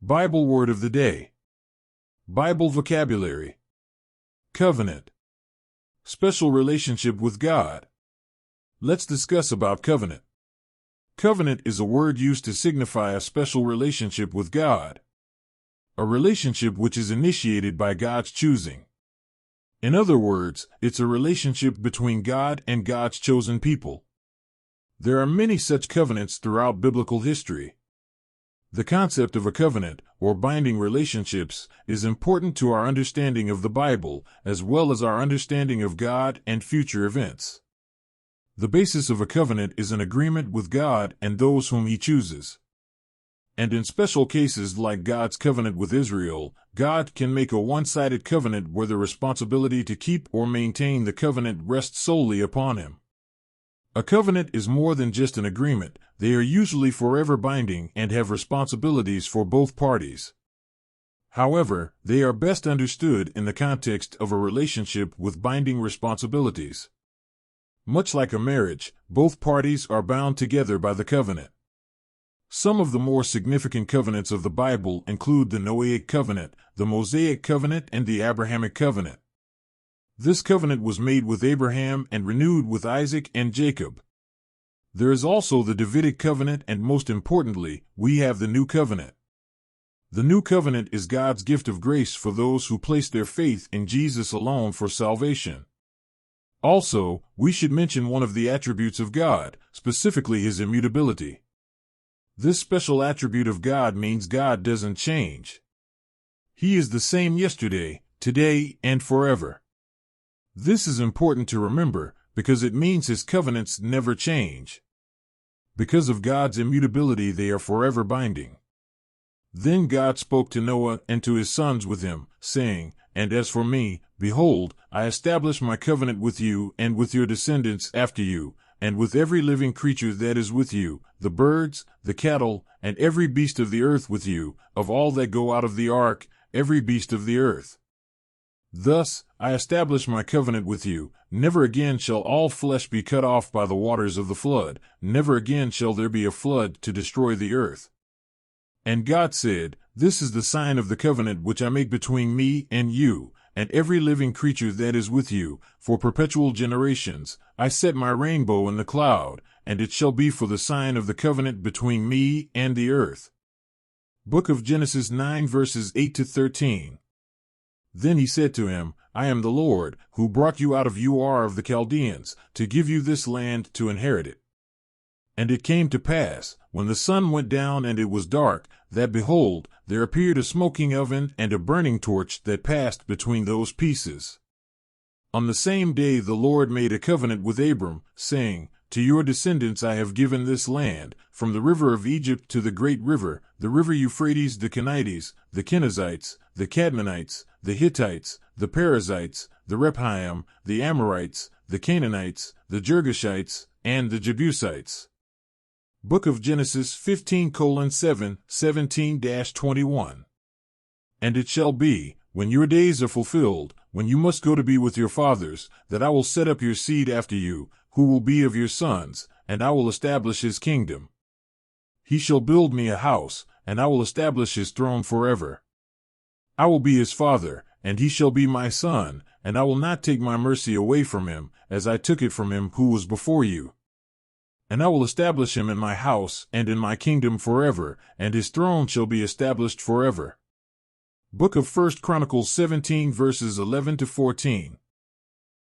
Bible word of the day. Bible vocabulary. Covenant. Special relationship with God. Let's discuss about covenant. Covenant is a word used to signify a special relationship with God. A relationship which is initiated by God's choosing. In other words, it's a relationship between God and God's chosen people. There are many such covenants throughout biblical history. The concept of a covenant, or binding relationships, is important to our understanding of the Bible, as well as our understanding of God and future events. The basis of a covenant is an agreement with God and those whom He chooses. And in special cases like God's covenant with Israel, God can make a one-sided covenant where the responsibility to keep or maintain the covenant rests solely upon Him. A covenant is more than just an agreement. They are usually forever binding and have responsibilities for both parties. However, they are best understood in the context of a relationship with binding responsibilities. Much like a marriage, both parties are bound together by the covenant. Some of the more significant covenants of the Bible include the Noahic covenant, the Mosaic covenant, and the Abrahamic covenant. This covenant was made with Abraham and renewed with Isaac and Jacob. There is also the Davidic covenant, and most importantly, we have the New Covenant. The New Covenant is God's gift of grace for those who place their faith in Jesus alone for salvation. Also, we should mention one of the attributes of God, specifically His immutability. This special attribute of God means God doesn't change. He is the same yesterday, today, and forever. This is important to remember, because it means His covenants never change. Because of God's immutability, they are forever binding. Then God spoke to Noah and to his sons with him, saying, "And as for me, behold, I establish my covenant with you and with your descendants after you, and with every living creature that is with you, the birds, the cattle, and every beast of the earth with you, of all that go out of the ark, every beast of the earth. Thus, I establish my covenant with you. Never again shall all flesh be cut off by the waters of the flood. Never again shall there be a flood to destroy the earth." And God said, "This is the sign of the covenant which I make between me and you, and every living creature that is with you, for perpetual generations. I set my rainbow in the cloud, and it shall be for the sign of the covenant between me and the earth." Book of Genesis 9 verses 8 to 13. Then He said to him, "I am the Lord, who brought you out of Ur of the Chaldeans, to give you this land to inherit it." And it came to pass, when the sun went down and it was dark, that behold, there appeared a smoking oven and a burning torch that passed between those pieces. On the same day the Lord made a covenant with Abram, saying, "To your descendants I have given this land, from the river of Egypt to the great river, the river Euphrates, the Kenites, the Kenizzites, the Cadmonites, the Hittites, the Perizzites, the Rephaim, the Amorites, the Canaanites, the Girgashites, and the Jebusites." Book of Genesis 15:7, 17-21. And it shall be, when your days are fulfilled, when you must go to be with your fathers, that I will set up your seed after you, who will be of your sons, and I will establish his kingdom. He shall build me a house, and I will establish his throne forever. I will be his father, and he shall be my son, and I will not take my mercy away from him, as I took it from him who was before you. And I will establish him in my house and in my kingdom forever, and his throne shall be established forever. Book of 1 Chronicles 17 verses 11 to 14.